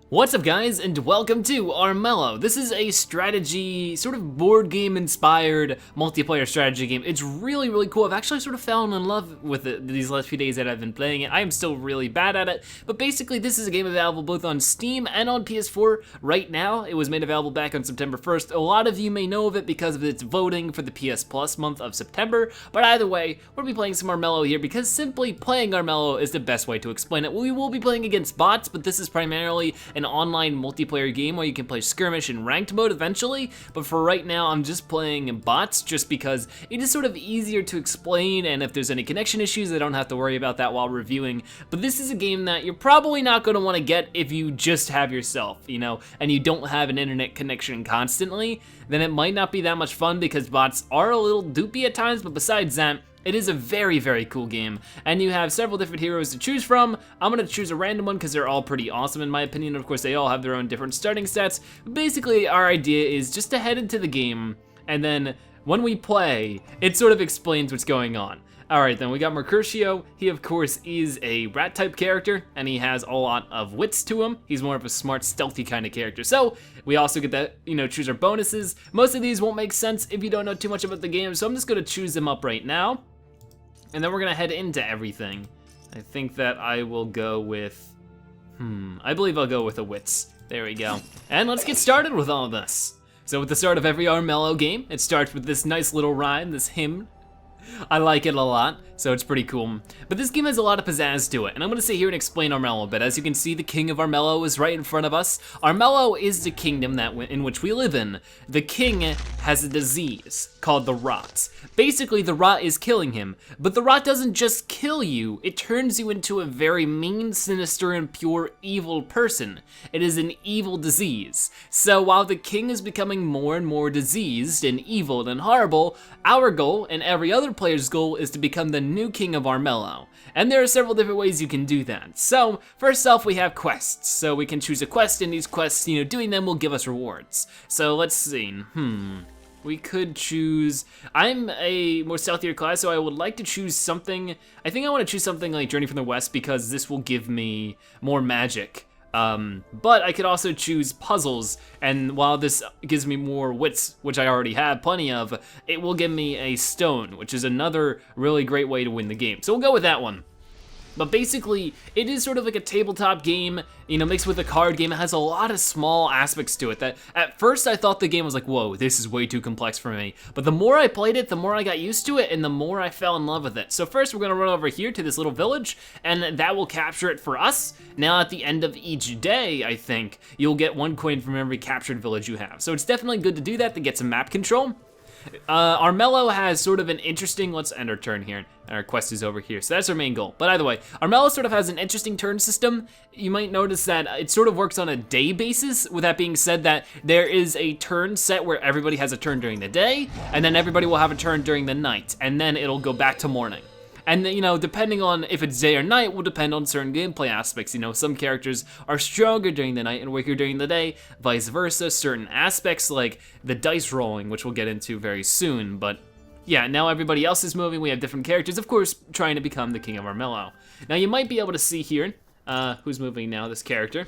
What's up guys, and welcome to Armello. This is a strategy, sort of board game inspired multiplayer strategy game. It's really cool. I've actually sort of fallen in love with it these last few days that I've been playing it. I am still really bad at it, but basically this is a game available both on Steam and on PS4 right now. It was made available back on September 1st. A lot of you may know of it because of its voting for the PS Plus month of September, but either way, we'll be playing some Armello here because simply playing Armello is the best way to explain it. We will be playing against bots, but this is primarily an online multiplayer game where you can play skirmish and ranked mode eventually, but for right now I'm just playing bots just because it is sort of easier to explain, and if there's any connection issues I don't have to worry about that while reviewing. But this is a game that you're probably not going to want to get if you just have yourself, you know, and you don't have an internet connection constantly. Then it might not be that much fun because bots are a little doopy at times, but besides that, it is a very cool game, and you have several different heroes to choose from. I'm gonna choose a random one because they're all pretty awesome in my opinion. Of course, they all have their own different starting stats. Basically, our idea is just to head into the game, and then when we play, it sort of explains what's going on. Alright then, we got Mercutio. He of course is a rat type character, and he has a lot of wits to him. He's more of a smart, stealthy kind of character. So, we also get to, choose our bonuses. Most of these won't make sense if you don't know too much about the game, so I'm just gonna choose them up right now. And then we're gonna head into everything. I think that I will go with, I believe I'll go with the wits. There we go. And let's get started with all of this. So at the start of every Armello game, it starts with this nice little rhyme, this hymn. I like it a lot, so it's pretty cool. But this game has a lot of pizzazz to it, and I'm gonna sit here and explain Armello a bit. As you can see, the King of Armello is right in front of us. Armello is the kingdom in which we live in. The king has a disease called the rot. Basically, the rot is killing him, but the rot doesn't just kill you, it turns you into a very mean, sinister, and pure evil person. It is an evil disease. So while the king is becoming more and more diseased and evil and horrible, our goal, and every other player's goal, is to become the new King of Armello. And there are several different ways you can do that. So, first off, we have quests. So we can choose a quest, and these quests, doing them will give us rewards. So let's see, we could choose, I'm a more stealthier class, so I would like to choose something, I think I want to choose something like Journey from the West because this will give me more magic. But I could also choose puzzles, and while this gives me more wits, which I already have plenty of, it will give me a stone, which is another really great way to win the game. So we'll go with that one. But basically, it is sort of like a tabletop game, mixed with a card game. It has a lot of small aspects to it that at first I thought the game was like, whoa, this is way too complex for me. But the more I played it, the more I got used to it, and the more I fell in love with it. So first we're gonna run over here to this little village, and that will capture it for us. Now at the end of each day, I think, you'll get 1 coin from every captured village you have. So it's definitely good to do that to get some map control. Armello has sort of an interesting, let's end our turn here. Our quest is over here, so that's our main goal. But either way, Armello sort of has an interesting turn system. You might notice that it sort of works on a day basis, with that being said that there is a turn set where everybody has a turn during the day, and then everybody will have a turn during the night, and then it'll go back to morning. And depending on if it's day or night will depend on certain gameplay aspects. Some characters are stronger during the night and weaker during the day, vice versa. Certain aspects like the dice rolling, which we'll get into very soon, but yeah, now everybody else is moving. We have different characters, of course, trying to become the King of Armello. Now you might be able to see here, who's moving now, this character.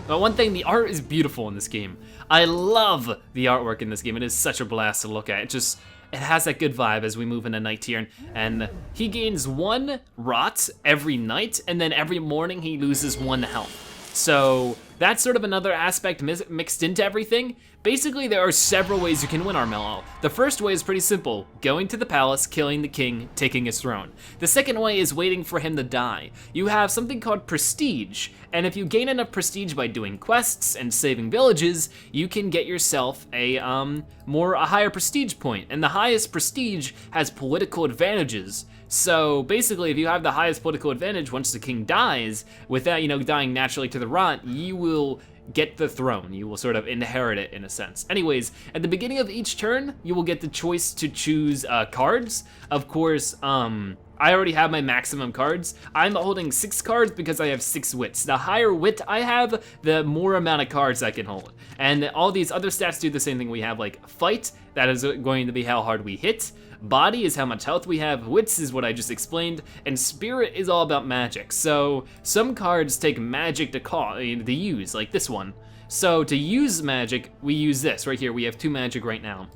But one thing, the art is beautiful in this game. I love the artwork in this game. It is such a blast to look at. It has that good vibe as we move into night here, and he gains 1 rot every night, and then every morning he loses 1 health. So that's sort of another aspect mixed into everything. Basically, there are several ways you can win Armello. The first way is pretty simple, going to the palace, killing the king, taking his throne. The second way is waiting for him to die. You have something called prestige, and if you gain enough prestige by doing quests and saving villages, you can get yourself a higher prestige point, and the highest prestige has political advantages. So basically, if you have the highest political advantage once the king dies, without dying naturally to the rot, you will get the throne. You will sort of inherit it in a sense. Anyways, at the beginning of each turn, you will get the choice to choose cards. Of course, I already have my maximum cards. I'm holding 6 cards because I have 6 wits. The higher wit I have, the more amount of cards I can hold. And all these other stats do the same thing. We have like fight, that is going to be how hard we hit. Body is how much health we have, wits is what I just explained, and spirit is all about magic. So some cards take magic to use, like this one. So to use magic, we use this right here. We have 2 magic right now.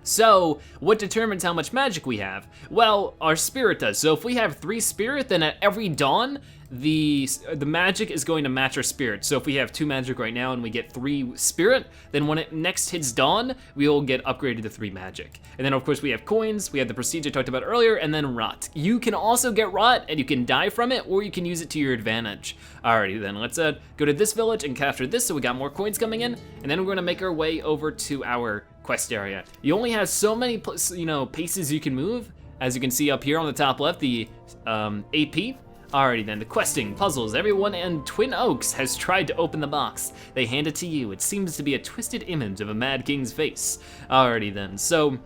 So, what determines how much magic we have? Well, our spirit does. So if we have 3 spirit, then at every dawn, the magic is going to match our spirit. So if we have 2 magic right now and we get 3 spirit, then when it next hits dawn, we will get upgraded to 3 magic. And then of course we have coins, we have the prestige I talked about earlier, and then rot. You can also get rot and you can die from it, or you can use it to your advantage. Alrighty then, let's go to this village and capture this so we got more coins coming in, and then we're gonna make our way over to our quest area. You only have so many paces you can move. As you can see up here on the top left, the AP. Alrighty then, the questing, puzzles, everyone in Twin Oaks has tried to open the box. They hand it to you. It seems to be a twisted image of a mad king's face. Alrighty then, so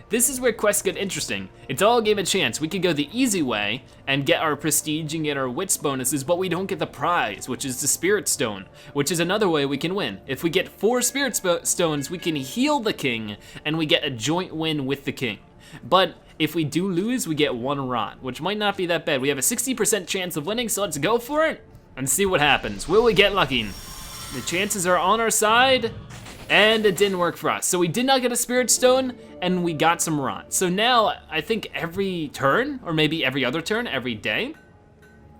this is where quests get interesting. It's all a game of chance. We could go the easy way and get our prestige and get our wits bonuses, but we don't get the prize, which is the spirit stone, which is another way we can win. If we get 4 spirit stones, we can heal the king and we get a joint win with the king. But if we do lose, we get 1 rot, which might not be that bad. We have a 60% chance of winning, so let's go for it and see what happens. Will we get lucky? The chances are on our side, and it didn't work for us. So we did not get a spirit stone, and we got some rot. So now, I think every turn, or maybe every other turn, every day,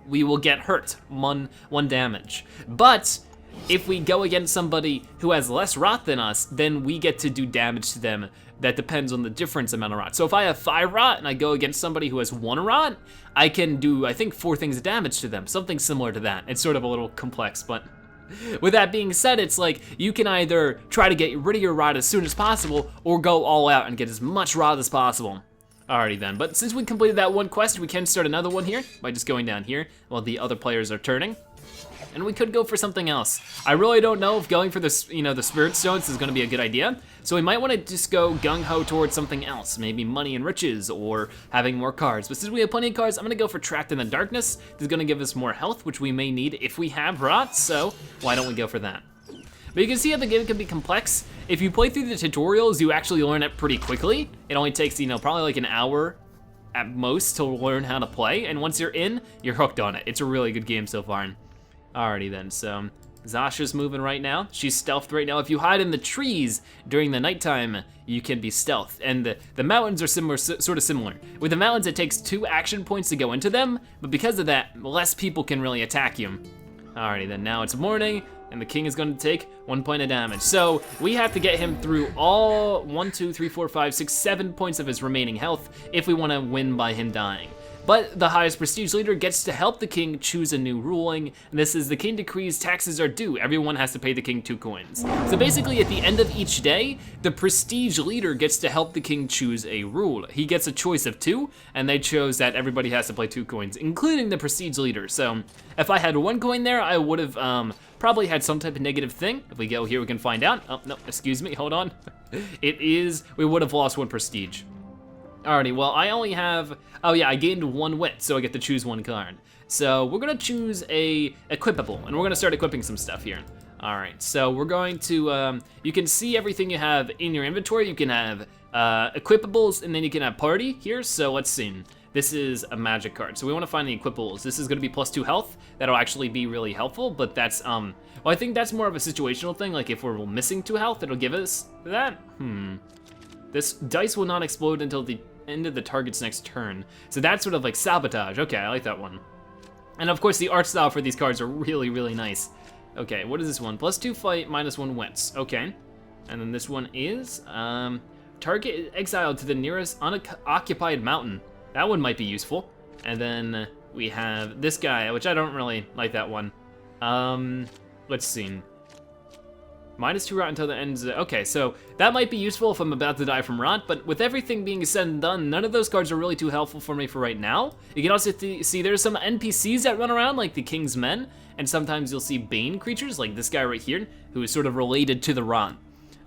we will get hurt, one damage. But if we go against somebody who has less rot than us, then we get to do damage to them. That depends on the difference amount of rot. So if I have 5 rot and I go against somebody who has 1 rot, I can do, I think, 4 things of damage to them, something similar to that. It's sort of a little complex, but with that being said, it's like you can either try to get rid of your rot as soon as possible or go all out and get as much rot as possible. Alrighty then, but since we completed that one quest, we can start another one here by just going down here while the other players are turning. And we could go for something else. I really don't know if going for this, the spirit stones is gonna be a good idea. So we might wanna just go gung-ho towards something else, maybe money and riches or having more cards. But since we have plenty of cards, I'm gonna go for trapped in the darkness. This is gonna give us more health, which we may need if we have rot, so why don't we go for that? But you can see how the game can be complex. If you play through the tutorials, you actually learn it pretty quickly. It only takes, probably like an hour at most to learn how to play. And once you're in, you're hooked on it. It's a really good game so far. Alrighty then, so Zasha's moving right now. She's stealthed right now. If you hide in the trees during the nighttime, you can be stealthed. And the mountains are sort of similar. With the mountains, it takes 2 action points to go into them, but because of that, less people can really attack you. Alrighty then, now it's morning, and the king is going to take 1 point of damage. So we have to get him through all 1, 2, 3, 4, 5, 6, 7 points of his remaining health if we want to win by him dying. But the highest prestige leader gets to help the king choose a new ruling. And this is the king decrees taxes are due. Everyone has to pay the king 2 coins. So basically at the end of each day, the prestige leader gets to help the king choose a rule. He gets a choice of 2, and they chose that everybody has to play 2 coins, including the prestige leader. So if I had 1 coin there, I would have probably had some type of negative thing. If we go here, we can find out. Oh, no, excuse me, hold on. We would have lost 1 prestige. Alrighty, well, I only have, oh yeah, I gained 1 wit, so I get to choose 1 card. So we're gonna choose a equipable, and we're gonna start equipping some stuff here. Alright, so we're going to, you can see everything you have in your inventory. You can have equipables, and then you can have party here, so let's see. This is a magic card, so we wanna find the equipables. This is gonna be +2 health. That'll actually be really helpful, but that's, well, I think that's more of a situational thing, like if we're missing 2 health, it'll give us that. This dice will not explode until the end of the target's next turn. So that's sort of like sabotage. Okay, I like that one. And of course the art style for these cards are really, really nice. Okay, what is this one? +2 fight, -1 wits. Okay. And then this one is, target exiled to the nearest unoccupied mountain. That one might be useful. And then we have this guy, which I don't really like that one. Let's see. -2 rot until the end. Okay, so that might be useful if I'm about to die from rot, but with everything being said and done, none of those cards are really too helpful for me for right now. You can also see there's some NPCs that run around, like the King's Men, and sometimes you'll see Bane creatures, like this guy right here, who is sort of related to the rot.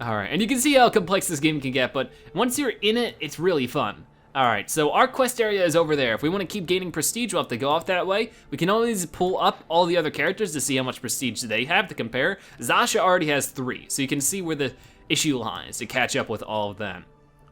Alright, and you can see how complex this game can get, but once you're in it, it's really fun. Alright, so our quest area is over there. If we want to keep gaining prestige, we'll have to go off that way. We can always pull up all the other characters to see how much prestige they have to compare. Zasha already has 3, so you can see where the issue lies to catch up with all of them.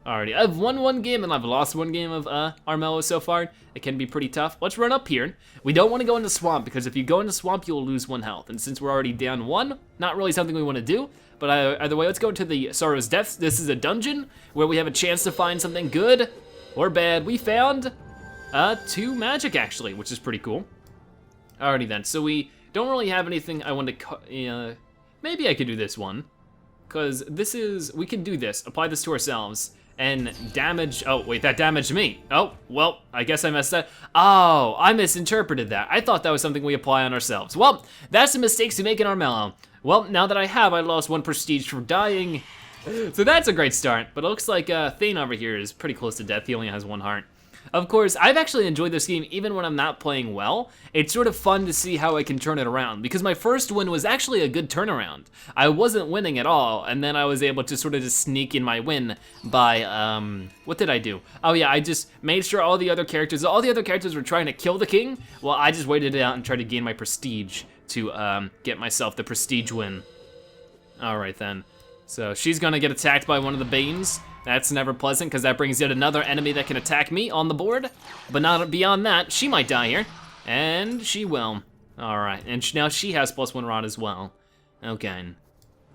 Alrighty, I've won one game and I've lost one game of Armello so far. It can be pretty tough. Let's run up here. We don't want to go into swamp because if you go into swamp, you'll lose 1 health. And since we're already down 1, not really something we want to do. But either way, let's go into the Sorrow's Depths. This is a dungeon where we have a chance to find something good or bad. We found 2 magic actually, which is pretty cool. Alrighty then, so we don't really have anything I want to, maybe I could do this one. Because we can do this, apply this to ourselves. And damage, oh wait, that damaged me. Oh, well, I guess I messed that. Oh, I misinterpreted that. I thought that was something we apply on ourselves. Well, that's the mistakes we make in Armello. Well, now that I lost 1 prestige for dying. So that's a great start, but it looks like Thane over here is pretty close to death. He only has 1 heart. Of course, I've actually enjoyed this game even when I'm not playing well. It's sort of fun to see how I can turn it around because my first win was actually a good turnaround. I wasn't winning at all, and then I was able to sort of just sneak in my win by, what did I do? Oh yeah, I just made sure all the other characters were trying to kill the king. Well, I just waited it out and tried to gain my prestige to get myself the prestige win. All right then. So she's gonna get attacked by one of the Banes. That's never pleasant because that brings yet another enemy that can attack me on the board. But not beyond that, she might die here. And she will. All right, and now she has +1 rod as well. Okay,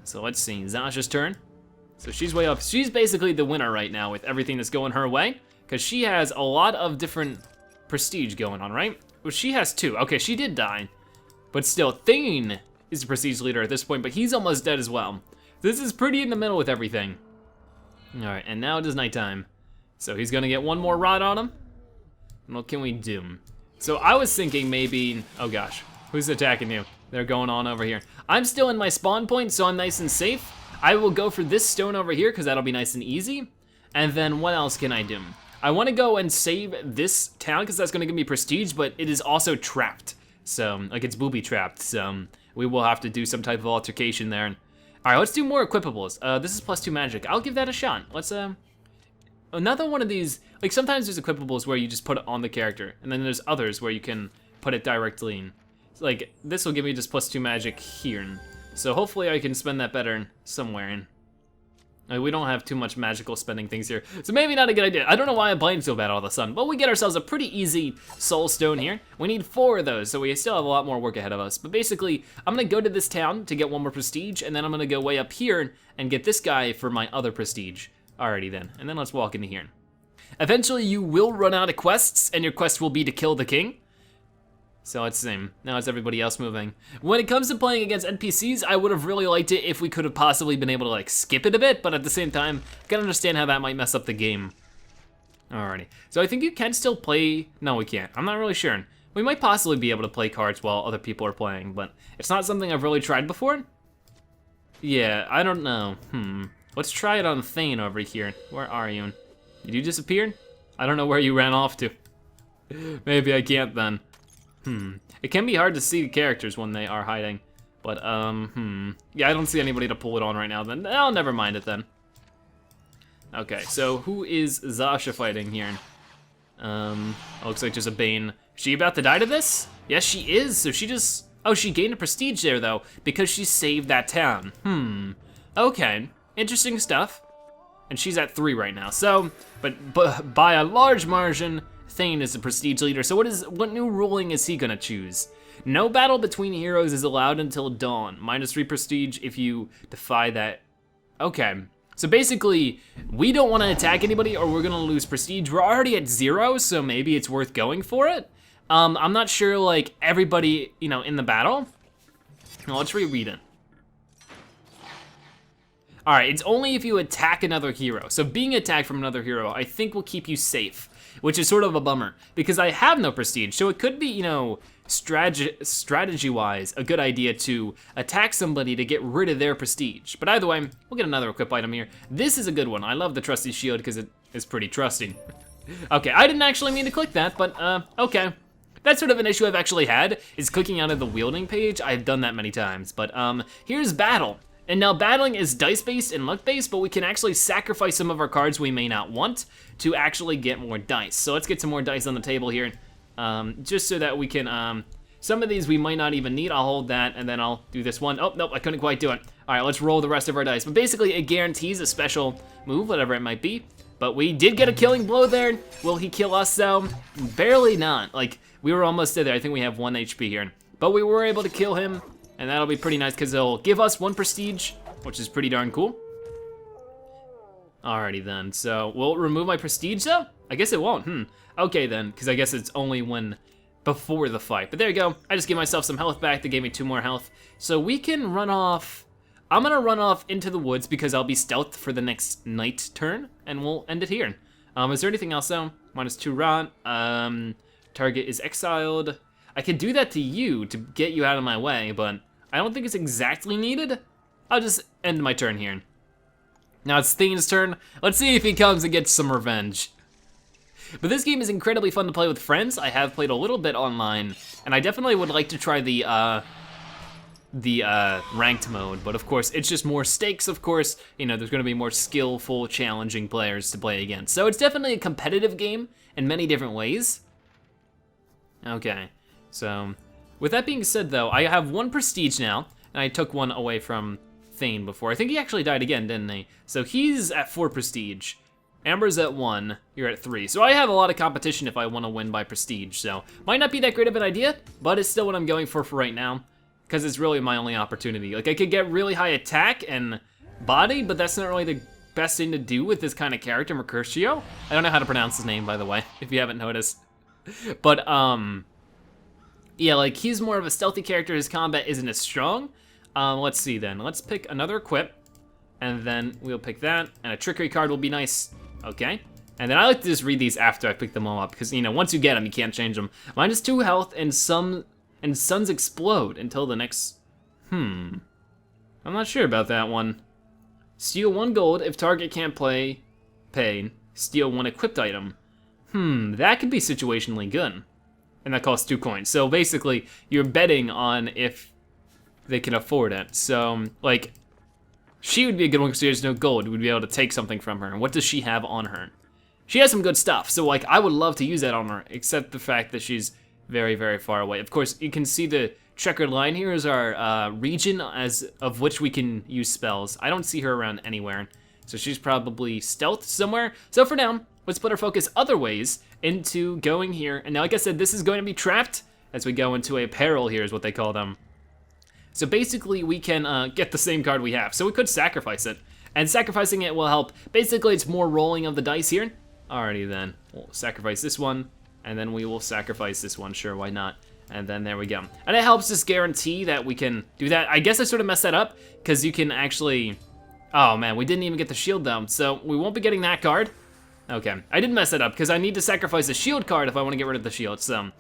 so let's see, Zasha's turn. So she's way up. She's basically the winner right now with everything that's going her way because she has a lot of different prestige going on, right? Well, she has 2. Okay, she did die. But still, Thane is the prestige leader at this point, but he's almost dead as well. This is pretty in the middle with everything. All right, and now it is nighttime. So he's gonna get 1 more rod on him. What can we do? So I was thinking maybe, oh gosh, who's attacking you? They're going on over here. I'm still in my spawn point, so I'm nice and safe. I will go for this stone over here, because that'll be nice and easy. And then what else can I do? I wanna go and save this town, because that's gonna give me prestige, but it is also trapped. So, like it's booby trapped, so we will have to do some type of altercation there. All right, let's do more equipables. This is +2 magic. I'll give that a shot. Let's, another one of these, like sometimes there's equipables where you just put it on the character, and then there's others where you can put it directly in. So, like, this will give me just +2 magic here. So hopefully I can spend that better somewhere in. We don't have too much magical spending things here, so maybe not a good idea. I don't know why I'm playing so bad all of a sudden, but we get ourselves a pretty easy soul stone here. We need 4 of those, so we still have a lot more work ahead of us. But basically, I'm gonna go to this town to get 1 more prestige, and then I'm gonna go way up here and get this guy for my other prestige. Alrighty then, and then let's walk into here. Eventually you will run out of quests, and your quest will be to kill the king. So let's see, now it's everybody else moving. When it comes to playing against NPCs, I would have really liked it if we could have possibly been able to like skip it a bit, but at the same time, I can understand how that might mess up the game. Alrighty, so I think you can still play, no we can't, I'm not really sure. We might possibly be able to play cards while other people are playing, but it's not something I've really tried before. Yeah, I don't know, Let's try it on Thane over here. Where are you? Did you disappear? I don't know where you ran off to. Maybe I can't then. It can be hard to see the characters when they are hiding, but yeah, I don't see anybody to pull it on right now then. Oh, never mind it then. Okay, so who is Zasha fighting here? Looks like just a Bane. Is she about to die to this? Yes, she is, so she just, oh, she gained a prestige there though, because she saved that town. Okay, interesting stuff. And she's at 3 right now, so, but by a large margin, Thane is the prestige leader, so what new ruling is he gonna choose? No battle between heroes is allowed until dawn. -3 prestige if you defy that. Okay, so basically, we don't wanna attack anybody or we're gonna lose prestige. We're already at 0, so maybe it's worth going for it. I'm not sure like everybody, you know, in the battle. Now let's reread it. All right, it's only if you attack another hero. So being attacked from another hero, I think will keep you safe, which is sort of a bummer because I have no prestige. So it could be, you know, strategy-wise, a good idea to attack somebody to get rid of their prestige. But either way, we'll get another equip item here. This is a good one. I love the trusty shield because it is pretty trusty. Okay, I didn't actually mean to click that, but okay. That's sort of an issue I've actually had, is clicking out of the wielding page. I've done that many times, but here's battle. And now battling is dice-based and luck-based, but we can actually sacrifice some of our cards we may not want to actually get more dice. So let's get some more dice on the table here, just so that we can, some of these we might not even need. I'll hold that, and then I'll do this one. Oh, nope, I couldn't quite do it. All right, let's roll the rest of our dice. But basically, it guarantees a special move, whatever it might be. But we did get a killing blow there. Will he kill us though? Barely not. Like, we were almost there. I think we have 1 HP here. But we were able to kill him, and that'll be pretty nice because it'll give us 1 prestige, which is pretty darn cool. Alrighty then, so will it remove my prestige though? I guess it won't, Okay then, because I guess it's only when before the fight. But there you go, I just gave myself some health back. That gave me 2 more health. So we can run off. I'm gonna run off into the woods because I'll be stealth for the next night turn, and we'll end it here. Is there anything else though? -2 rot, target is exiled. I could do that to you to get you out of my way, but I don't think it's exactly needed. I'll just end my turn here. Now it's Thane's turn. Let's see if he comes and gets some revenge. But this game is incredibly fun to play with friends. I have played a little bit online, and I definitely would like to try the ranked mode, but of course, it's just more stakes, of course. You know, there's gonna be more skillful, challenging players to play against. So it's definitely a competitive game in many different ways. Okay, so with that being said though, I have 1 prestige now, and I took 1 away from Thane before. I think he actually died again, didn't he? So he's at 4 prestige. Amber's at 1, you're at 3. So I have a lot of competition if I wanna win by prestige, so might not be that great of an idea, but it's still what I'm going for right now, because it's really my only opportunity. Like, I could get really high attack and body, but that's not really the best thing to do with this kind of character, Mercutio. I don't know how to pronounce his name, by the way, if you haven't noticed. But, yeah, like, he's more of a stealthy character. His combat isn't as strong. Let's see then. Let's pick another equip, and then we'll pick that, and a trickery card will be nice. Okay. And then I like to just read these after I pick them all up, because, you know, once you get them, you can't change them. -2 health, and suns explode until the next... I'm not sure about that one. Steal 1 gold if target can't pay. Steal 1 equipped item. That could be situationally good. And that costs 2 coins. So basically, you're betting on if they can afford it. So, like, she would be a good one because there's no gold. We'd be able to take something from her. And what does she have on her? She has some good stuff. So, like, I would love to use that on her, except the fact that she's very, very far away. Of course, you can see the checkered line here is our region of which we can use spells. I don't see her around anywhere, so she's probably stealth somewhere. So for now, let's put our focus other ways into going here. And now, like I said, this is going to be trapped as we go into a peril here is what they call them. So basically, we can get the same card we have. So we could sacrifice it, and sacrificing it will help. Basically, it's more rolling of the dice here. Alrighty then, we'll sacrifice this one. And then we will sacrifice this one, sure, why not? And then there we go. And it helps us guarantee that we can do that. I guess I sort of messed that up, because you can actually... Oh man, we didn't even get the shield though, so we won't be getting that card. Okay, I did mess it up, because I need to sacrifice a shield card if I want to get rid of the shield, so...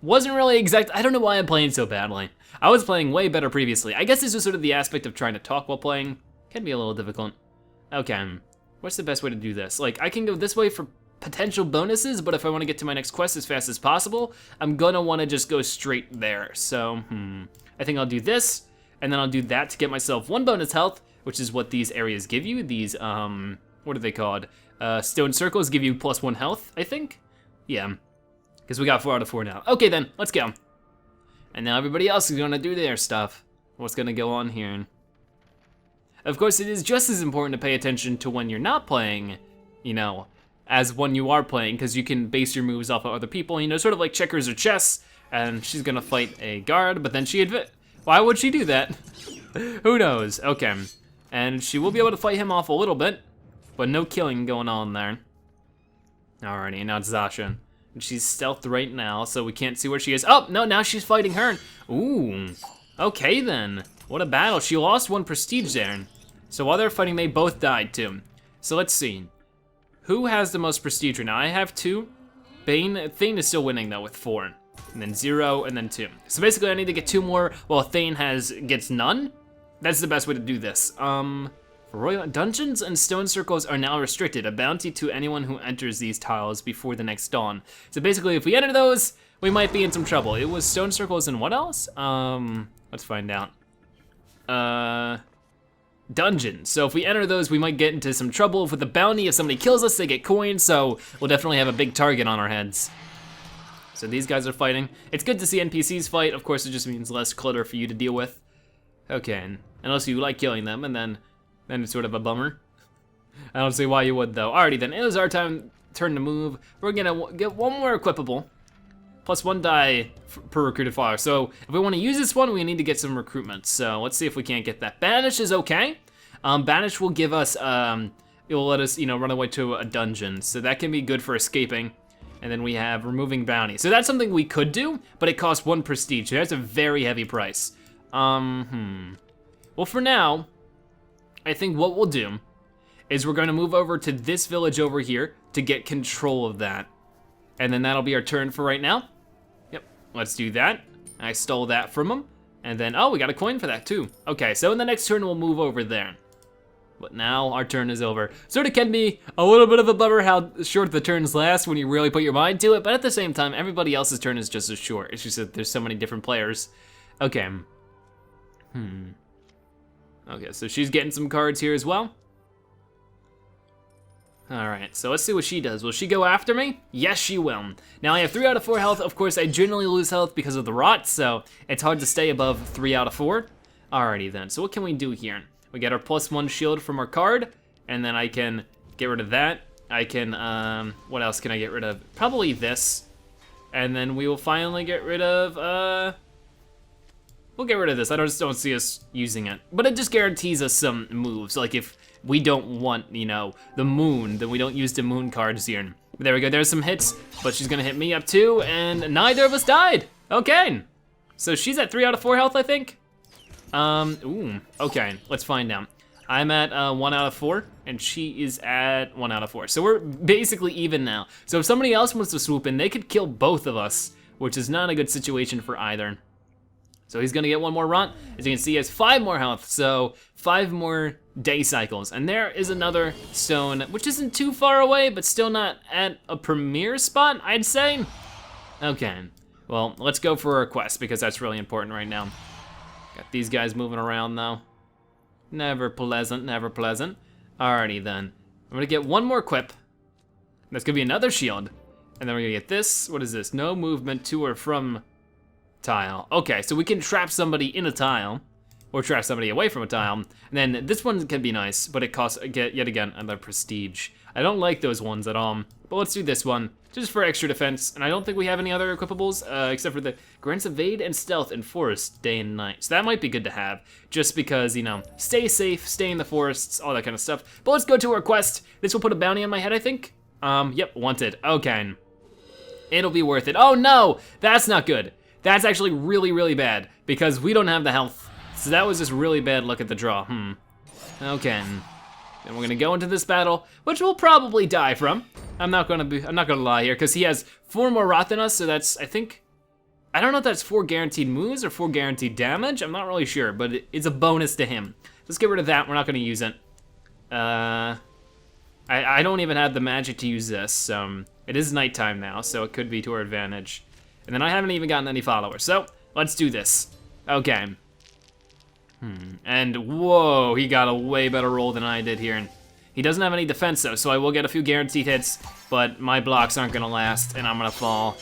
Wasn't really exact, I don't know why I'm playing so badly. I was playing way better previously. I guess this is sort of the aspect of trying to talk while playing. Can be a little difficult. Okay, what's the best way to do this? Like, I can go this way for potential bonuses, but if I want to get to my next quest as fast as possible, I'm gonna want to just go straight there. So, I think I'll do this, and then I'll do that to get myself 1 bonus health, which is what these areas give you. These, what are they called? Stone circles give you +1 health, I think? Yeah, because we got 4 out of 4 now. Okay then, let's go. And now everybody else is gonna do their stuff. What's gonna go on here? Of course, it is just as important to pay attention to when you're not playing, you know, as when you are playing, because you can base your moves off of other people, you know, sort of like checkers or chess, and she's gonna fight a guard, but then why would she do that? Who knows? Okay, and she will be able to fight him off a little bit, but no killing going on there. Alrighty, now it's Zasha. And she's stealthed right now, so we can't see where she is. Oh, no, now she's fighting her. Ooh, okay then. What a battle. She lost 1 prestige there. So while they're fighting, they both died too. So let's see. Who has the most prestige right now? I have 2. Thane is still winning though with 4. And then 0, and then 2. So basically I need to get 2 more while Thane gets none. That's the best way to do this. Royal dungeons and stone circles are now restricted. A bounty to anyone who enters these tiles before the next dawn. So basically, if we enter those, we might be in some trouble. It was stone circles and what else? Let's find out. Dungeons. So if we enter those, we might get into some trouble with the bounty. If somebody kills us, they get coins. So we'll definitely have a big target on our heads. So these guys are fighting. It's good to see NPCs fight. Of course, it just means less clutter for you to deal with. Okay, unless you like killing them, and then it's sort of a bummer. I don't see why you would though. Alrighty then, it was our turn to move. We're gonna get one more equipable. Plus 1 die per recruited follower. So if we want to use this one, we need to get some recruitment. So let's see if we can't get that. Banish is okay. Banish will give us, it will let us, run away to a dungeon. So that can be good for escaping. And then we have removing bounty. So that's something we could do, but it costs 1 prestige. So that's a very heavy price. Well, for now, I think what we'll do is we're going to move over to this village over here to get control of that. And then that'll be our turn for right now. Yep, let's do that. I stole that from him. And then, oh, we got a coin for that too. Okay, so in the next turn, we'll move over there. But now our turn is over. Sort of can be a little bit of a bummer how short the turns last when you really put your mind to it, but at the same time, everybody else's turn is just as short. It's just that there's so many different players. Okay. Okay, so she's getting some cards here as well. All right, so let's see what she does. Will she go after me? Yes, she will. Now I have 3 out of 4 health. Of course, I generally lose health because of the rot, so it's hard to stay above 3 out of 4. Alrighty then, so what can we do here? We get our +1 shield from our card, and then I can get rid of that. I can, what else can I get rid of? Probably this. And then we will finally get rid of, we'll get rid of this. I just don't see us using it. But it just guarantees us some moves. Like if we don't want, the moon, then we don't use the moon cards here. There we go, there's some hits, but she's gonna hit me up too, and neither of us died. Okay, so she's at 3 out of 4 health, I think. Okay, let's find out. I'm at 1 out of 4, and she is at 1 out of 4. So we're basically even now. So if somebody else wants to swoop in, they could kill both of us, which is not a good situation for either. So he's gonna get 1 more run. As you can see, he has 5 more health, so 5 more day cycles. And there is another stone, which isn't too far away, but still not at a premier spot, I'd say. Okay, well, let's go for a quest, because that's really important right now. Got these guys moving around though. Never pleasant, never pleasant. Alrighty then. I'm gonna get 1 more equip. That's gonna be another shield. And then we're gonna get this. What is this? No movement to or from tile. Okay, so we can trap somebody in a tile, or trap somebody away from a tile. And then this one can be nice, but it costs, yet again, another prestige. I don't like those ones at all, but let's do this one, just for extra defense. And I don't think we have any other equipables, except for the grants evade and stealth in forest day and night. So that might be good to have, just because, stay safe, stay in the forests, all that kind of stuff. But let's go to our quest. This will put a bounty on my head, I think. Yep, wanted, okay. It'll be worth it. Oh no, that's not good. That's actually really, really bad, because we don't have the health. So that was just really bad luck at the draw, Okay. Then we're gonna go into this battle, which we'll probably die from. I'm not gonna lie here, because he has 4 more rot than us, so that's, I don't know if that's 4 guaranteed moves or 4 guaranteed damage. I'm not really sure, but it's a bonus to him. Let's get rid of that, we're not gonna use it. I don't even have the magic to use this. It is nighttime now, so it could be to our advantage. And then I haven't even gotten any followers, so let's do this. Okay. And whoa, he got a way better roll than I did here. And he doesn't have any defense though, so I will get a few guaranteed hits, but my blocks aren't gonna last, and I'm gonna fall.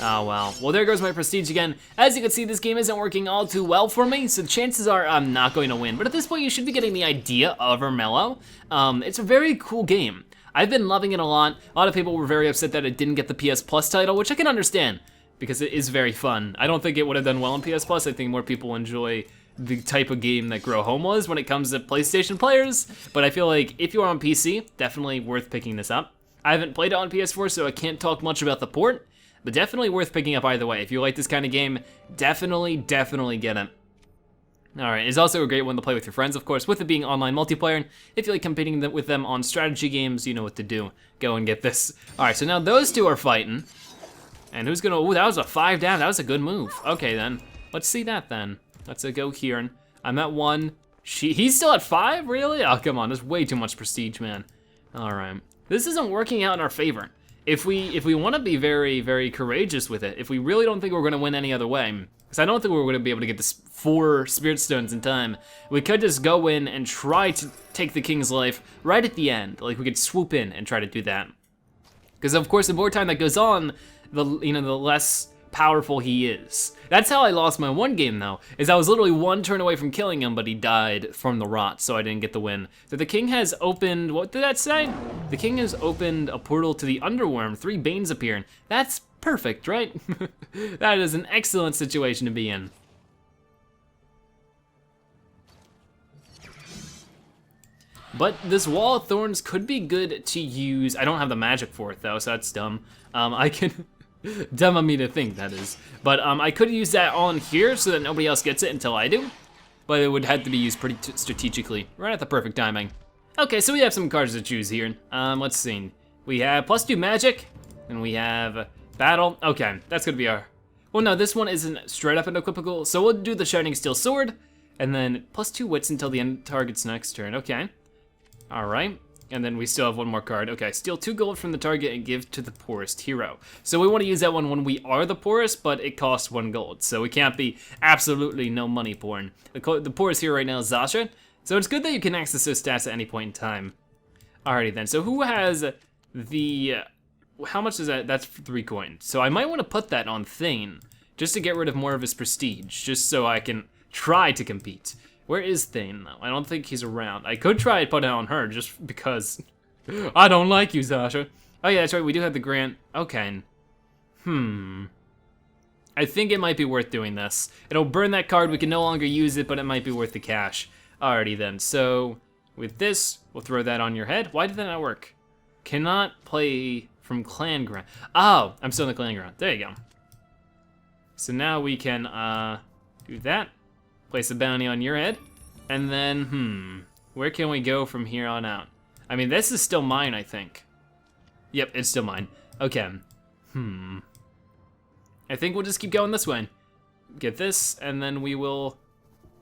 Oh well. Well, there goes my prestige again. As you can see, this game isn't working all too well for me, so chances are I'm not going to win. But at this point, you should be getting the idea of Armello. It's a very cool game. I've been loving it a lot. A lot of people were very upset that it didn't get the PS Plus title, which I can understand, because it is very fun. I don't think it would have done well on PS Plus. I think more people enjoy the type of game that Grow Home was when it comes to PlayStation players, but I feel like if you're on PC, definitely worth picking this up. I haven't played it on PS4, so I can't talk much about the port, but definitely worth picking up either way. If you like this kind of game, definitely get it. Alright, it's also a great one to play with your friends, of course, with it being online multiplayer. And if you like competing with them on strategy games, you know what to do. Go and get this. Alright, so now those two are fighting. And who's gonna, ooh, that was a 5 down, that was a good move. Okay then, let's see that then. Let's go here. I'm at 1. He's still at 5, really? Oh, come on, there's way too much prestige, man. All right, this isn't working out in our favor. If we want to be very, very courageous with it, if we really don't think we're gonna win any other way, because I don't think we're gonna be able to get this 4 spirit stones in time, we could just go in and try to take the king's life right at the end. Like we could swoop in and try to do that. Because of course, the more time that goes on, the less powerful he is. That's how I lost my one game though, is I was literally one turn away from killing him, but he died from the rot, so I didn't get the win. So the king has opened, what did that say? The king has opened a portal to the underworld, 3 Banes appear. That's perfect, right? That is an excellent situation to be in. But this Wall of Thorns could be good to use. I don't have the magic for it though, so that's dumb. I can, dumb of me to think that is. But I could use that on here so that nobody else gets it until I do. But it would have to be used pretty strategically, right at the perfect timing. Okay, so we have some cards to choose here. Let's see. We have +2 magic, and we have battle. Okay, that's gonna be our, well no, this one isn't straight up unequivocal, so we'll do the Shining Steel Sword, and then +2 wits until the end target's next turn, okay. All right, and then we still have one more card. Okay, steal 2 gold from the target and give to the poorest hero. So we wanna use that one when we are the poorest, but it costs 1 gold, so we can't be absolutely no money porn. The poorest hero right now is Zasha, so it's good that you can access those stats at any point in time. Alrighty then, so who has the, how much is that? That's 3 coins. So I might wanna put that on Thane, just to get rid of more of his prestige, just so I can try to compete. Where is Thane though? I don't think he's around. I could try and put it on her just because I don't like you, Zasha. Oh yeah, that's right, we do have the grant. Okay. I think it might be worth doing this. It'll burn that card, we can no longer use it, but it might be worth the cash. Alrighty then, so with this, we'll throw that on your head. Why did that not work? Cannot play from clan ground. Oh, I'm still in the clan ground. There you go. So now we can do that. Place a bounty on your head. And then, where can we go from here on out? I mean, this is still mine, I think. Yep, it's still mine. Okay. I think we'll just keep going this way. Get this, and then we'll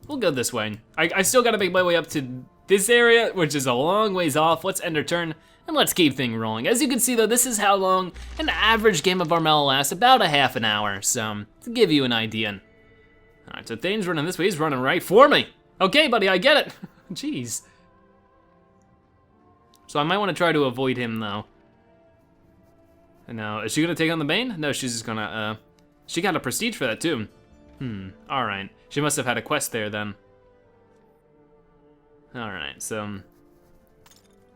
go this way. I still gotta make my way up to this area, which is a long ways off. Let's end our turn, and let's keep things rolling. As you can see though, this is how long an average game of Armello lasts, about a half an hour, so to give you an idea. All right, so Thane's running this way, he's running right for me. Okay, buddy, I get it. Jeez. So I might wanna try to avoid him though. And now, is she gonna take on the Bane? No, she's just gonna, she got a prestige for that too. All right. She must have had a quest there then. All right, so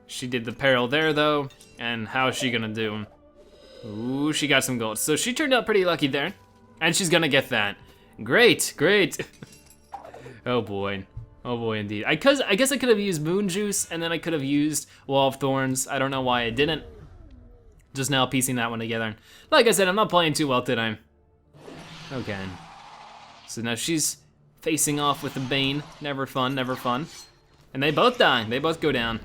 she did the peril there though, and how is she gonna do? Ooh, she got some gold. So she turned out pretty lucky there, and she's gonna get that. Great, great. Oh boy indeed. I guess I could have used Moon Juice, and then I could have used Wall of Thorns. I don't know why I didn't. Just now piecing that one together. Like I said, I'm not playing too well today. Okay. So now she's facing off with the Bane. Never fun, never fun. And they both die, they both go down.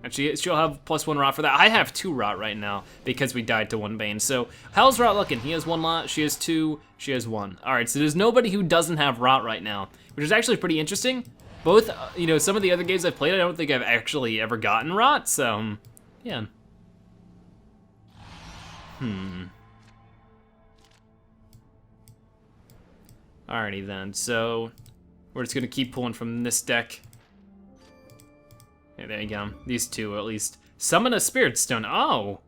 And she'll have +1 rot for that. I have 2 rot right now because we died to 1 Bane. So how's rot looking? He has 1 rot, she has 2, she has 1. All right, so there's nobody who doesn't have rot right now, which is actually pretty interesting. Both, you know, some of the other games I've played, I don't think I've actually ever gotten rot, so yeah. Alrighty then, so we're just gonna keep pulling from this deck. Yeah, there you go, these 2 at least. Summon a Spirit Stone, oh!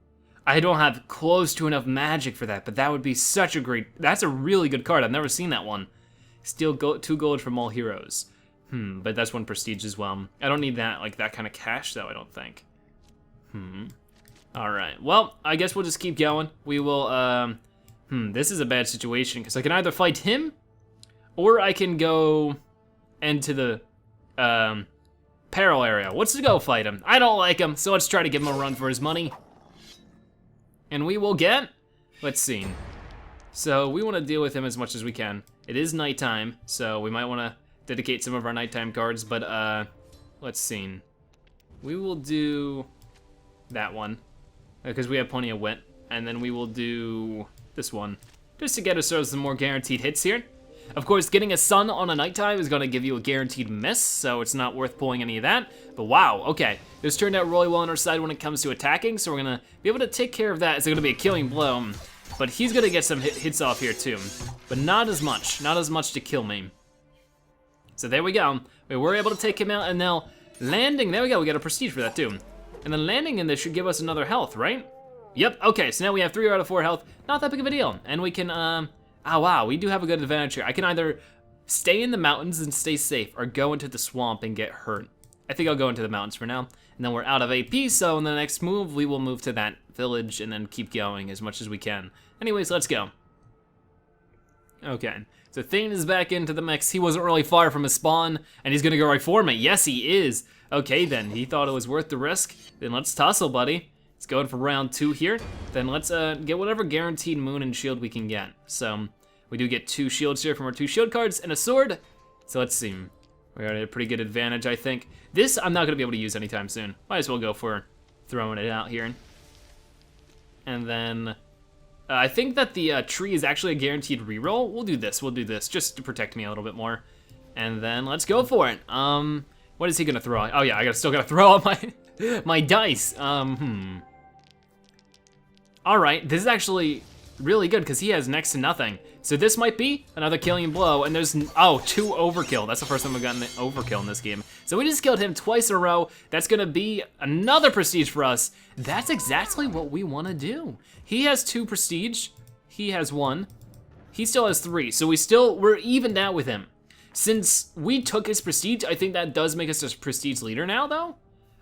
I don't have close to enough magic for that, but that would be such a great, that's a really good card, I've never seen that one. Steal 2 gold from all heroes. But that's 1 prestige as well. I don't need that, like that kind of cash though, I don't think. Alright, well, I guess we'll just keep going. We will, this is a bad situation, because I can either fight him, or I can go into the peril area. Let's go fight him. I don't like him, so let's try to give him a run for his money. And we will get, let's see. So we wanna deal with him as much as we can. It is nighttime, so we might wanna dedicate some of our nighttime cards, but let's see. We will do that one, because we have plenty of wit. And then we will do this one, just to get ourselves some more guaranteed hits here. Of course, getting a sun on a nighttime is gonna give you a guaranteed miss, so it's not worth pulling any of that. But wow, okay. This turned out really well on our side when it comes to attacking, so we're gonna be able to take care of that. It's gonna be a killing blow, but he's gonna get some hits off here too. But not as much to kill me. So there we go. We were able to take him out, and now landing, there we go, we got a prestige for that too. And then landing in this should give us another health, right? Yep, okay, so now we have 3 out of 4 health. Not that big of a deal. And we can Oh wow, we do have a good advantage here. I can either stay in the mountains and stay safe or go into the swamp and get hurt. I think I'll go into the mountains for now. And then we're out of AP, so in the next move, we will move to that village and then keep going as much as we can. Anyways, let's go. Okay, so Thane is back into the mix. He wasn't really far from his spawn, and he's gonna go right for me. Yes, he is. Okay, then, he thought it was worth the risk. Then let's tussle, buddy. Let's go in for round 2 here. Then let's get whatever guaranteed moon and shield we can get. So, we do get 2 shields here from our 2 shield cards and a sword. So let's see. We got a pretty good advantage, I think. This, I'm not gonna be able to use anytime soon. Might as well go for throwing it out here. And then, I think that the tree is actually a guaranteed reroll. We'll do this, just to protect me a little bit more. And then let's go for it. What is he gonna throw? Oh yeah, still gotta throw out my dice. All right, this is actually really good because he has next to nothing. So this might be another killing blow, and there's, 2 overkill. That's the first time we've gotten an overkill in this game. So we just killed him twice in a row. That's gonna be another prestige for us. That's exactly what we wanna do. He has 2 prestige, he has 1. He still has 3, so we're evened out with him. Since we took his prestige, I think that does make us a prestige leader now, though.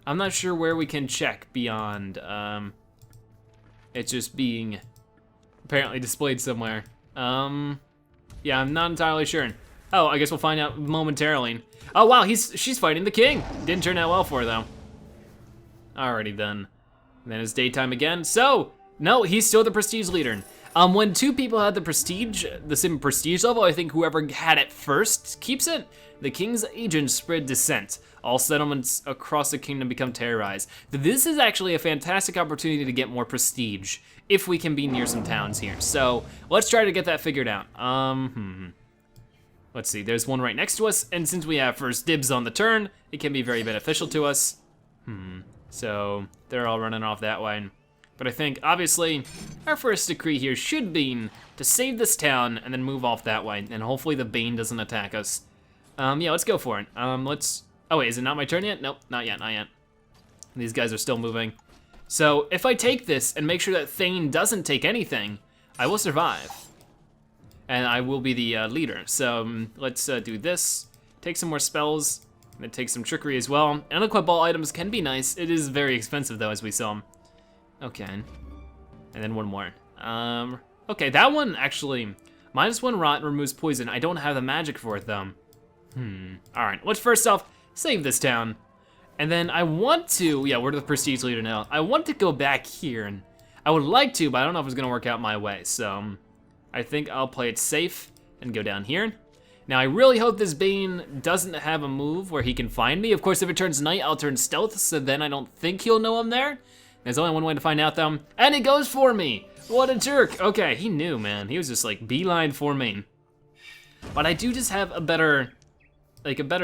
I'm not sure where we can check beyond it just being apparently displayed somewhere. Yeah, I'm not entirely sure. Oh, I guess we'll find out momentarily. Oh wow, she's fighting the king. Didn't turn out well for her though. Alrighty then. And then it's daytime again. So, no, he's still the prestige leader. When 2 people had the same prestige level, I think whoever had it first keeps it. The king's agents spread dissent. All settlements across the kingdom become terrorized. This is actually a fantastic opportunity to get more prestige if we can be near some towns here. So let's try to get that figured out. Let's see, there's one right next to us, and since we have first dibs on the turn, it can be very beneficial to us. So they're all running off that way. But I think, obviously, our first decree here should be to save this town and then move off that way, and hopefully the Bane doesn't attack us. Yeah, let's go for it. Oh wait, is it not my turn yet? Nope, not yet. These guys are still moving. So if I take this and make sure that Thane doesn't take anything, I will survive. And I will be the leader. So let's do this, take some more spells, and then take some trickery as well. And unequip all items can be nice. It is very expensive though, as we saw. Okay, and then one more. Okay, that one actually, -1 rot removes poison. I don't have the magic for it though. All right, let's first off save this town. And then I want to, yeah, we're the prestige leader now. I want to go back here, and I would like to, but I don't know if it's gonna work out my way. So I think I'll play it safe and go down here. Now I really hope this Bane doesn't have a move where he can find me. Of course, if it turns night, I'll turn stealth, so then I don't think he'll know I'm there. There's only one way to find out though, and he goes for me. What a jerk. Okay, he knew, man. He was just like beeline for me. But I do just have a better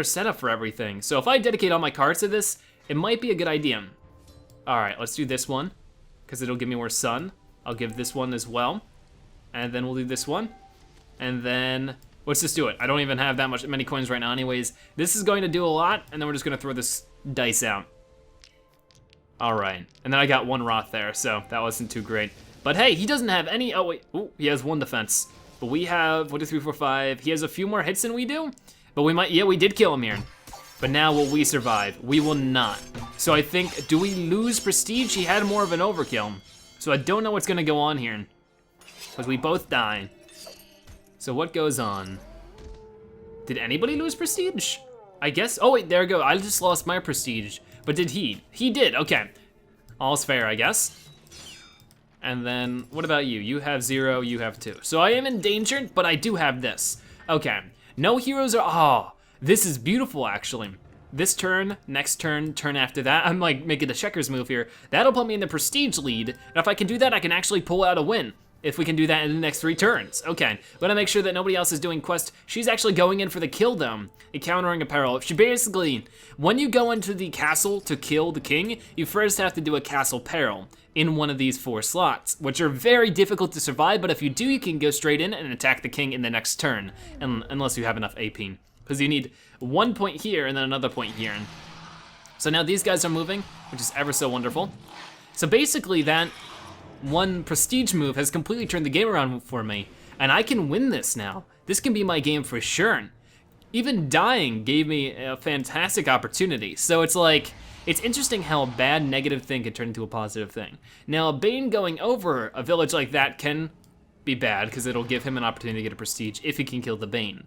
setup for everything. So if I dedicate all my cards to this, it might be a good idea. All right, let's do this one, because it'll give me more sun. I'll give this one as well. And then we'll do this one. And then, let's just do it. I don't even have that many coins right now anyways. This is going to do a lot, and then we're just gonna throw this dice out. All right, and then I got 1 rot there, so that wasn't too great. But hey, he doesn't have any, oh wait, ooh, he has 1 defense. But we have 1, 2, 3, 4, 5. He has a few more hits than we do, but we might, yeah, we did kill him here. But now will we survive? We will not. So I think, do we lose prestige? He had more of an overkill. So I don't know what's gonna go on here, because we both die. So what goes on? Did anybody lose prestige? I guess, oh wait, there we go. I just lost my prestige. But did he? He did, okay. All's fair, I guess. And then, what about you? You have 0, you have 2. So I am endangered, but I do have this. Okay, no heroes are, oh, this is beautiful actually. This turn, next turn, turn after that, I'm like making the checkers move here. That'll put me in the prestige lead, and if I can do that, I can actually pull out a win. If we can do that in the next 3 turns. Okay, gotta make sure that nobody else is doing quest. She's actually going in for the kill though, encountering a peril. She basically, when you go into the castle to kill the king, you first have to do a castle peril in one of these 4 slots, which are very difficult to survive, but if you do, you can go straight in and attack the king in the next turn, unless you have enough AP. Because you need 1 point here and then another point here. So now these guys are moving, which is ever so wonderful. So basically that 1 prestige move has completely turned the game around for me. and I can win this now. This can be my game for sure. Even dying gave me a fantastic opportunity. So it's like, it's interesting how a bad negative thing can turn into a positive thing. Now, a Bane going over a village like that can be bad, because it'll give him an opportunity to get a prestige if he can kill the Bane.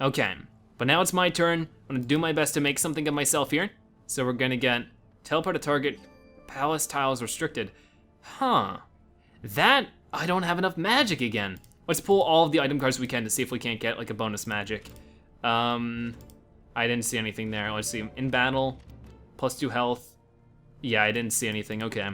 Okay, but now it's my turn. I'm gonna do my best to make something of myself here. So we're gonna get teleport to target, palace tiles restricted. Huh, that, I don't have enough magic again. Let's pull all of the item cards we can to see if we can't get like a bonus magic. I didn't see anything there. Let's see, in battle, +2 health. Yeah, I didn't see anything, okay.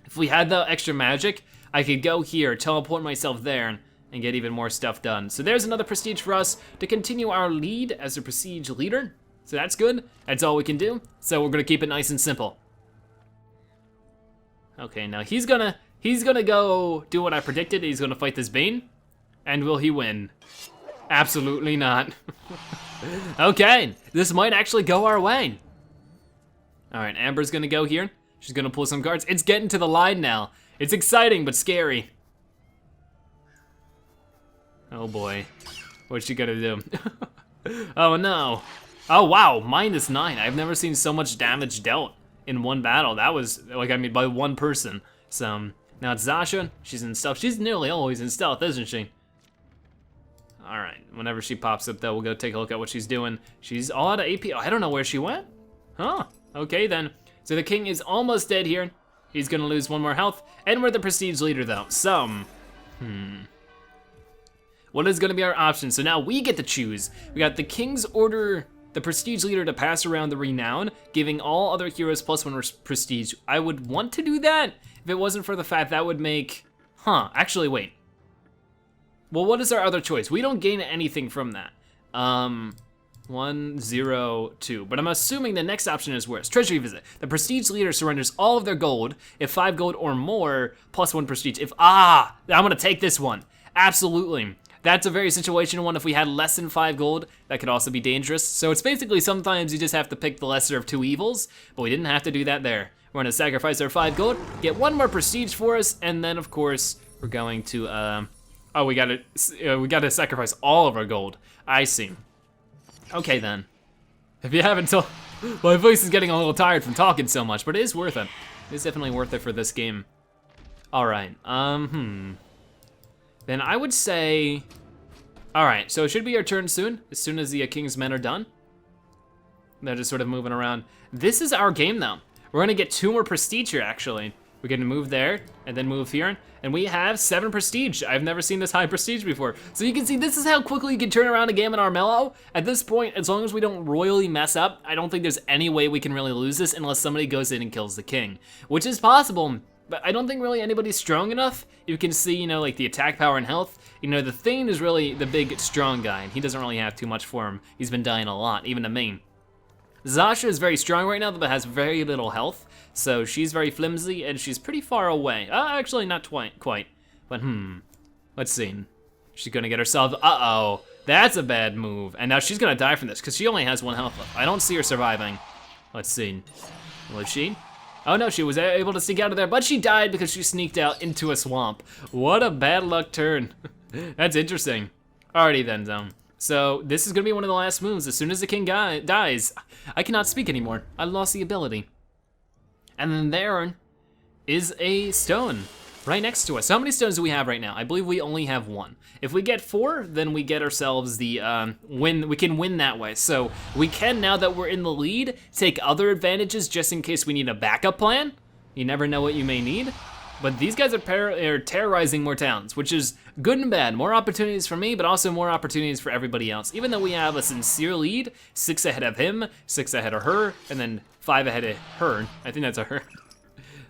If we had the extra magic, I could go here, teleport myself there, and get even more stuff done. So there's another prestige for us to continue our lead as a prestige leader. So that's good, that's all we can do. So we're gonna keep it nice and simple. Okay, now he's gonna go do what I predicted. He's gonna fight this Bane, and will he win? Absolutely not. Okay, this might actually go our way. All right, Amber's gonna go here. She's gonna pull some cards. It's getting to the line now. It's exciting, but scary. Oh boy, what's she gonna do? Oh no. Oh wow, -9. I've never seen so much damage dealt in one battle. That was, like, I mean, by one person. So, now it's Zasha, she's in stealth. She's nearly always in stealth, isn't she? All right, whenever she pops up though, we'll go take a look at what she's doing. She's all out of AP, I don't know where she went. Huh, okay then. So the king is almost dead here. He's gonna lose 1 more health, and we're the prestige leader though, so, what is gonna be our option? So now we get to choose. We got the king's order the prestige leader to pass around the renown, giving all other heroes +1 prestige. I would want to do that if it wasn't for the fact that would make, actually wait. Well, what is our other choice? We don't gain anything from that. 1, 0, 2. But I'm assuming the next option is worse. Treasury visit. The prestige leader surrenders all of their gold. If 5 gold or more, +1 prestige. I'm gonna take this one. Absolutely. That's a very situational one. If we had less than 5 gold, that could also be dangerous. So it's basically sometimes you just have to pick the lesser of 2 evils, but we didn't have to do that there. We're gonna sacrifice our 5 gold, get 1 more prestige for us, and then of course, we're going to, we gotta sacrifice all of our gold. I see. Okay then. If you haven't told, my voice is getting a little tired from talking so much, but it is worth it. It's definitely worth it for this game. All right, then I would say, all right, so it should be our turn soon as the king's men are done. They're just sort of moving around. This is our game though. We're gonna get 2 more prestige here actually. We're gonna move there and then move here, and we have 7 prestige. I've never seen this high prestige before. So you can see this is how quickly you can turn around a game in Armello. At this point, as long as we don't royally mess up, I don't think there's any way we can really lose this unless somebody goes in and kills the king, which is possible. But I don't think really anybody's strong enough. You can see, you know, like the attack power and health. You know, the Thane is really the big strong guy, and he doesn't really have too much for him. He's been dying a lot, even to me. Zasha is very strong right now, but has very little health. So she's very flimsy, and she's pretty far away. Actually, not quite. But let's see. She's gonna get herself, that's a bad move. And now she's gonna die from this, because she only has 1 health left. I don't see her surviving. Let's see, was she? Oh no, she was able to sneak out of there, but she died because she sneaked out into a swamp. What a bad luck turn. That's interesting. Alrighty then, so this is gonna be one of the last moves. As soon as the king dies, I cannot speak anymore. I lost the ability. And then there is a stone right next to us. So how many stones do we have right now? I believe we only have 1. If we get 4, then we get ourselves the win. We can win that way. So we can, now that we're in the lead, take other advantages just in case we need a backup plan. You never know what you may need. But these guys are terrorizing more towns, which is good and bad. More opportunities for me, but also more opportunities for everybody else. Even though we have a sincere lead, 6 ahead of him, 6 ahead of her, and then 5 ahead of her. I think that's a her.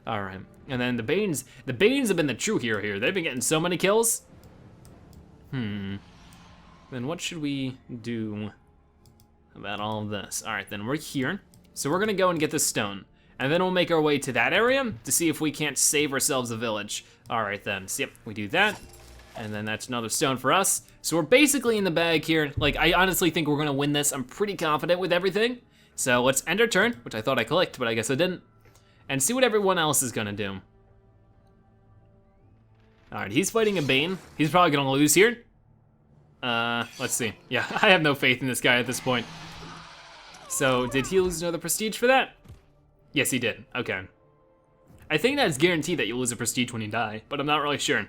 All right, and then the Banes have been the true hero here. They've been getting so many kills. Then what should we do about all of this? All right, then we're here. So we're gonna go and get this stone. And then we'll make our way to that area to see if we can't save ourselves a village. All right then, so yep, we do that. And then that's another stone for us. So we're basically in the bag here. Like, I honestly think we're gonna win this. I'm pretty confident with everything. So let's end our turn, which I thought I clicked, but I guess I didn't. And see what everyone else is gonna do. All right, he's fighting a Bane. He's probably gonna lose here. Let's see. Yeah, I have no faith in this guy at this point. So, did he lose another prestige for that? Yes, he did. Okay. I think that's guaranteed that you lose a prestige when you die, but I'm not really sure.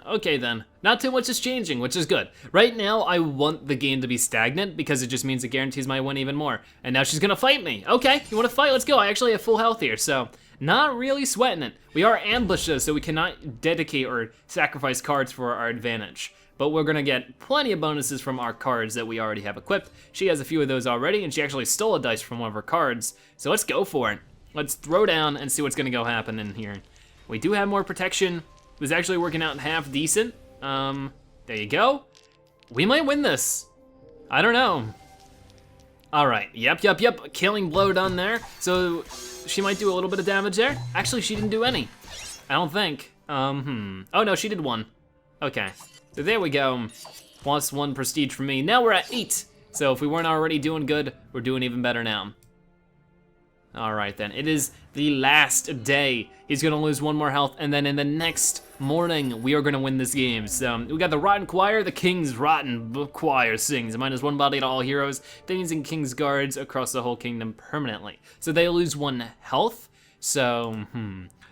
Okay then. Not too much is changing, which is good. Right now, I want the game to be stagnant because it just means it guarantees my win even more. And now she's gonna fight me. Okay, you wanna fight? Let's go. I actually have full health here, so not really sweating it. We are ambushed though, so we cannot dedicate or sacrifice cards for our advantage. But we're gonna get plenty of bonuses from our cards that we already have equipped. She has a few of those already, and she actually stole a dice from one of her cards. So let's go for it. Let's throw down and see what's gonna go happen in here. We do have more protection. It was actually working out half decent. There you go. We might win this. I don't know. All right, yep. Killing blow done there. So she might do a little bit of damage there. Actually, she didn't do any. I don't think. Oh no, she did one. Okay, so there we go. Plus 1 prestige for me. Now we're at 8. So if we weren't already doing good, we're doing even better now. All right then, it is the last day. He's gonna lose 1 more health, and then in the next morning, we are gonna win this game. So we got the Rotten Choir, the King's Rotten Choir sings. -1 body to all heroes, Danes and King's Guards across the whole kingdom permanently. So they lose 1 health, so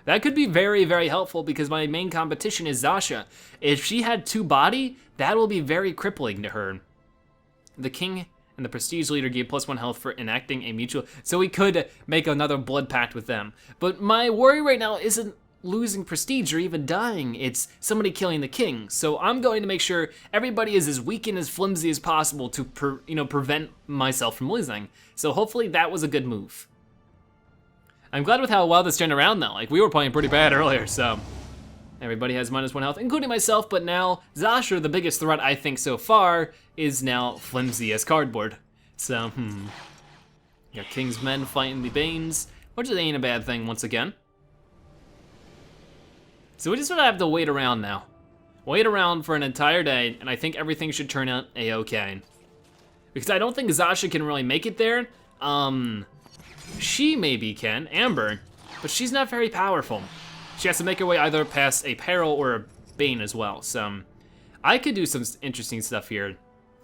that could be very, very helpful because my main competition is Zasha. If she had 2 body, that will be very crippling to her. The King and the Prestige Leader gave +1 health for enacting a mutual, so we could make another blood pact with them. But my worry right now isn't losing prestige or even dying, it's somebody killing the king. So I'm going to make sure everybody is as weak and as flimsy as possible to prevent myself from losing. So hopefully that was a good move. I'm glad with how well this turned around though. Like, we were playing pretty bad earlier, so. Everybody has -1 health, including myself, but now Zasha, the biggest threat I think so far, is now flimsy as cardboard. So, got King's Men fighting the Banes, which ain't a bad thing once again. So we just sort of have to wait around now. Wait around for an entire day, and I think everything should turn out a-okay. Because I don't think Zasha can really make it there. She maybe can, Amber, but she's not very powerful. She has to make her way either past a peril or a bane as well. So I could do some interesting stuff here.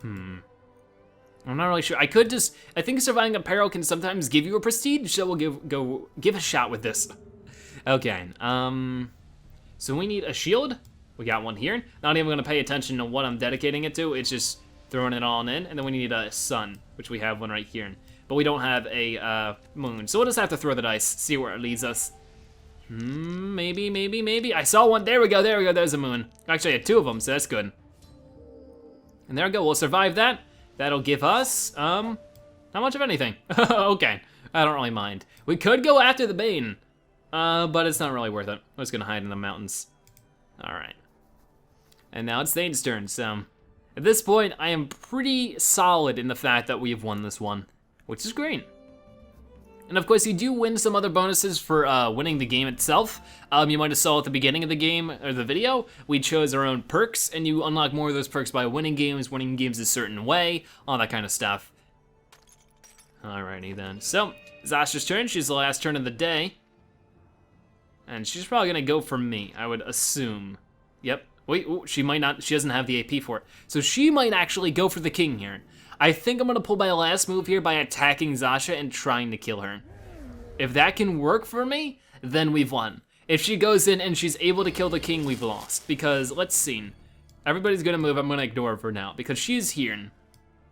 I'm not really sure. I think surviving a peril can sometimes give you a prestige, so we'll give a shot with this. Okay, so we need a shield. We got one here. Not even gonna pay attention to what I'm dedicating it to. It's just throwing it all in. And then we need a sun, which we have one right here. But we don't have a moon. So we'll just have to throw the dice, see where it leads us. Maybe. I saw one. There we go. There's a moon. Actually, I had 2 of them, so that's good. And there we go. We'll survive that. That'll give us, not much of anything. Okay. I don't really mind. We could go after the Bane, but it's not really worth it. I'm just gonna hide in the mountains. All right. And now it's Thane's turn, so at this point, I am pretty solid in the fact that we've won this one, which is great. And of course, you do win some other bonuses for winning the game itself. You might have saw at the beginning of the game, or the video, we chose our own perks, and you unlock more of those perks by winning games a certain way, all that kind of stuff. Alrighty then. So, Zasha's turn, she's the last turn of the day. And she's probably gonna go for me, I would assume. Yep, wait, ooh, she might not, she doesn't have the AP for it. So she might actually go for the king here. I think I'm gonna pull my last move here by attacking Zasha and trying to kill her. If that can work for me, then we've won. If she goes in and she's able to kill the king, we've lost. Because, let's see. Everybody's gonna move, I'm gonna ignore her for now. Because she's here.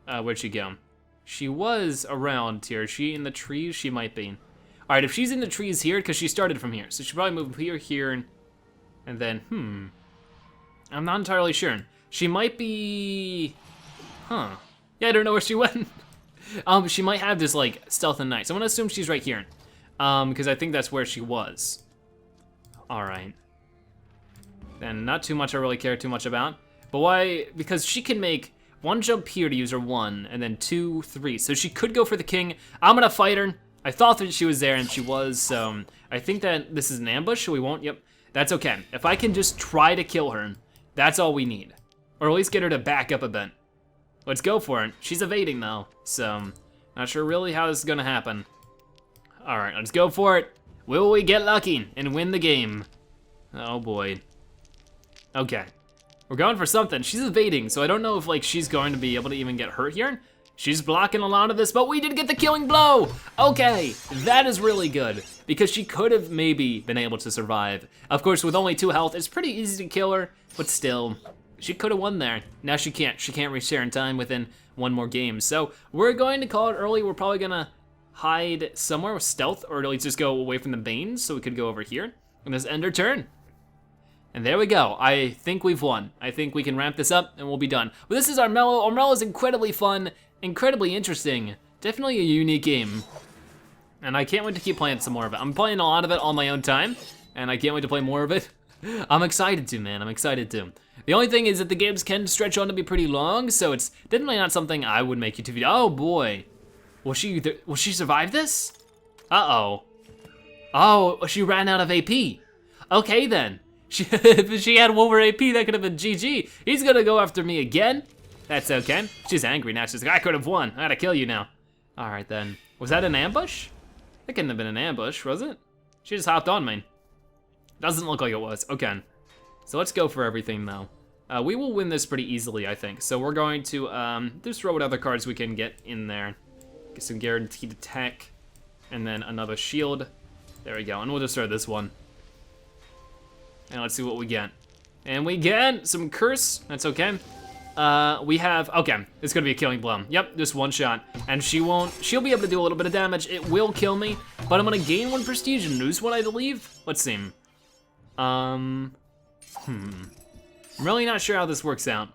Where'd she go? She was around here. Is she in the trees? She might be. All right, if she's in the trees here, because she started from here. So she probably moved here, and then, I'm not entirely sure. She might be, yeah, I don't know where she went. She might have this like stealth and night. So I'm gonna assume she's right here, because I think that's where she was. All right. Then not too much I really care too much about. But why? Because she can make 1 jump here to use her 1, and then 2, 3. So she could go for the king. I'm gonna fight her. I thought that she was there, and she was. So I think that this is an ambush. So we won't. Yep. That's okay. If I can just try to kill her, that's all we need, or at least get her to back up a bit. Let's go for it. She's evading though, so not sure really how this is gonna happen. All right, let's go for it. Will we get lucky and win the game? Oh boy. Okay, we're going for something. She's evading, so I don't know if like she's going to be able to even get hurt here. She's blocking a lot of this, but we did get the killing blow. Okay, that is really good because she could have maybe been able to survive. Of course, with only 2 health, it's pretty easy to kill her, but still, she could have won there. Now she can't. She can't reach there in time within 1 more game. So we're going to call it early. We're probably gonna hide somewhere with stealth, or at least just go away from the Banes, so we could go over here and just end our turn. And there we go. I think we've won. I think we can ramp this up and we'll be done. But this is Armello. Armello is incredibly fun, incredibly interesting. Definitely a unique game. And I can't wait to keep playing some more of it. I'm playing a lot of it on my own time, and I can't wait to play more of it. I'm excited to, man. I'm excited to. The only thing is that the games can stretch on to be pretty long, so it's definitely not something I would make YouTube video. Oh boy. Will she survive this? Uh-oh. Oh, she ran out of AP. Okay then. If she had 1 more AP, that could have been GG. He's gonna go after me again. That's okay. She's angry now. She's like, I could have won. I gotta kill you now. All right then. Was that an ambush? That couldn't have been an ambush, was it? She just hopped on me. Doesn't look like it was. Okay. So let's go for everything though. We will win this pretty easily, I think. So we're going to just throw what other cards we can get in there. Get some guaranteed attack, and then another shield. There we go, and we'll just throw this one. And let's see what we get. And we get some curse, that's okay. We have, okay, it's gonna be a killing blow. Yep, just 1 shot. And she'll be able to do a little bit of damage. It will kill me, but I'm gonna gain 1 prestige and lose 1, I believe. Let's see. I'm really not sure how this works out.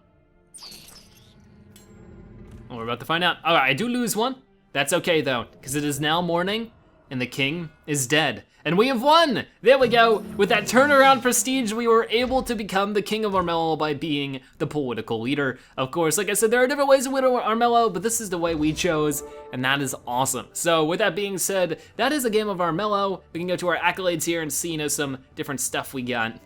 Well, we're about to find out. All right, I do lose 1. That's okay though, because it is now morning and the king is dead. And we have won! There we go. With that turnaround prestige, we were able to become the King of Armello by being the political leader. Of course, like I said, there are different ways to win Armello, but this is the way we chose, and that is awesome. So with that being said, that is a game of Armello. We can go to our accolades here and see, some different stuff we got.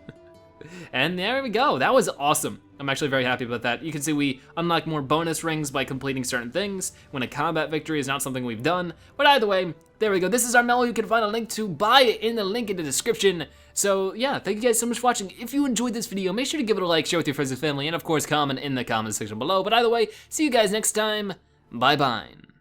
And there we go, that was awesome. I'm actually very happy about that. You can see we unlock more bonus rings by completing certain things. When a combat victory is not something we've done. But either way, there we go. This is Armello. You can find a link to buy it in the link in the description. So yeah, thank you guys so much for watching. If you enjoyed this video, make sure to give it a like, share with your friends and family, and of course comment in the comment section below. But either way, see you guys next time. Bye-bye.